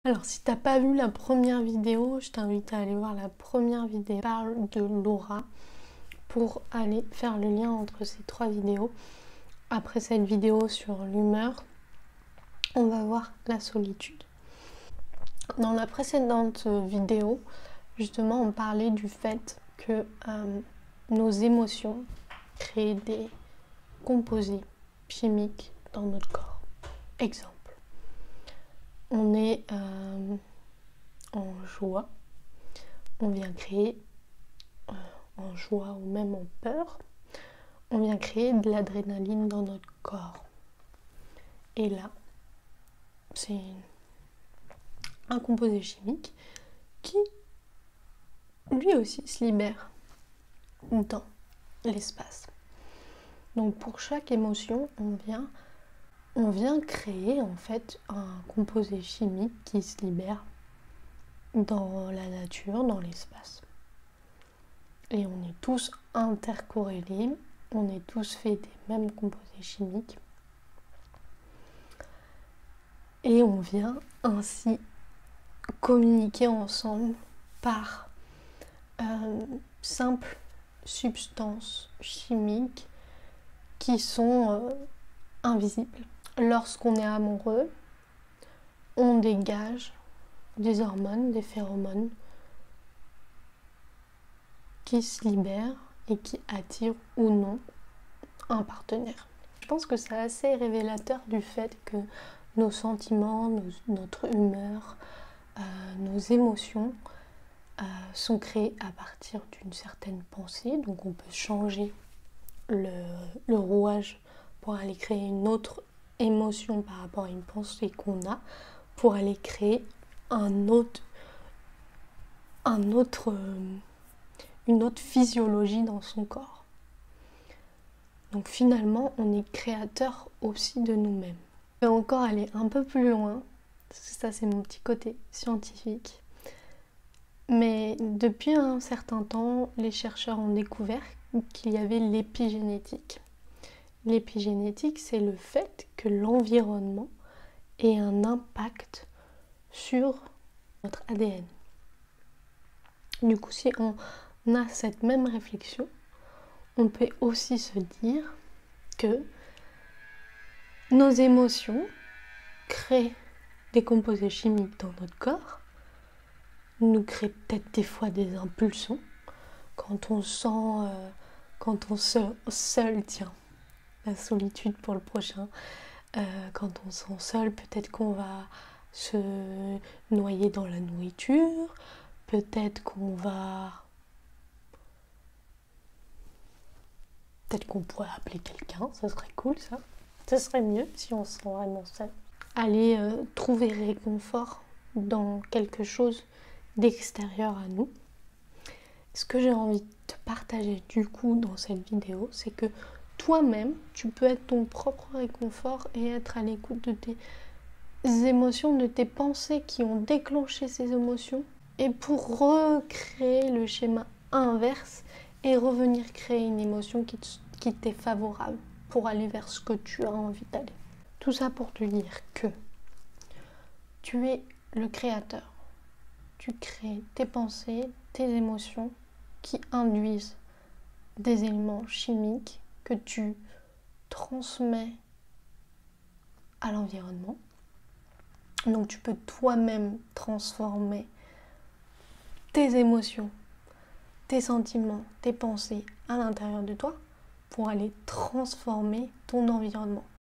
Alors si t'as pas vu la première vidéo, je t'invite à aller voir la première vidéo. Elle parle de l'aura pour aller faire le lien entre ces 3 vidéos. Après cette vidéo sur l'humeur, on va voir la solitude. Dans la précédente vidéo, justement, on parlait du fait que nos émotions créent des composés chimiques dans notre corps. Exemple, on est en joie, on vient créer en joie ou même en peur, on vient créer de l'adrénaline dans notre corps. Et là, c'est un composé chimique qui lui aussi se libère dans l'espace. Donc pour chaque émotion, on vient créer en fait un composé chimique qui se libère dans la nature, dans l'espace. Et on est tous intercorrélés, on est tous faits des mêmes composés chimiques. Et on vient ainsi communiquer ensemble par simples substances chimiques qui sont invisibles. Lorsqu'on est amoureux, on dégage des hormones, des phéromones qui se libèrent et qui attirent ou non un partenaire. Je pense que c'est assez révélateur du fait que nos sentiments, notre humeur, nos émotions sont créées à partir d'une certaine pensée. Donc on peut changer le rouage pour aller créer une autre émotion par rapport à une pensée qu'on a, pour aller créer une autre physiologie dans son corps. Donc finalement, on est créateur aussi de nous-mêmes. Je vais encore aller un peu plus loin, parce que ça c'est mon petit côté scientifique. Mais depuis un certain temps, les chercheurs ont découvert qu'il y avait l'épigénétique. L'épigénétique, c'est le fait que l'environnement ait un impact sur notre ADN. Du coup, si on a cette même réflexion, on peut aussi se dire que nos émotions créent des composés chimiques dans notre corps, nous créent peut-être des fois des impulsions quand on sent, seul, tiens, la solitude pour le prochain, quand on se sent seul, peut-être qu'on va se noyer dans la nourriture, peut-être qu'on pourrait appeler quelqu'un, ça serait cool ça. Ça serait mieux si on se sent vraiment seul. Aller trouver réconfort dans quelque chose d'extérieur à nous. Ce que j'ai envie de te partager du coup dans cette vidéo, c'est que toi-même, tu peux être ton propre réconfort et être à l'écoute de tes émotions, de tes pensées qui ont déclenché ces émotions, et pour recréer le schéma inverse et revenir créer une émotion qui t'est favorable pour aller vers ce que tu as envie d'aller. Tout ça pour te dire que tu es le créateur. Tu crées tes pensées, tes émotions qui induisent des éléments chimiques que tu transmets à l'environnement. Donc tu peux toi-même transformer tes émotions, tes sentiments, tes pensées à l'intérieur de toi pour aller transformer ton environnement.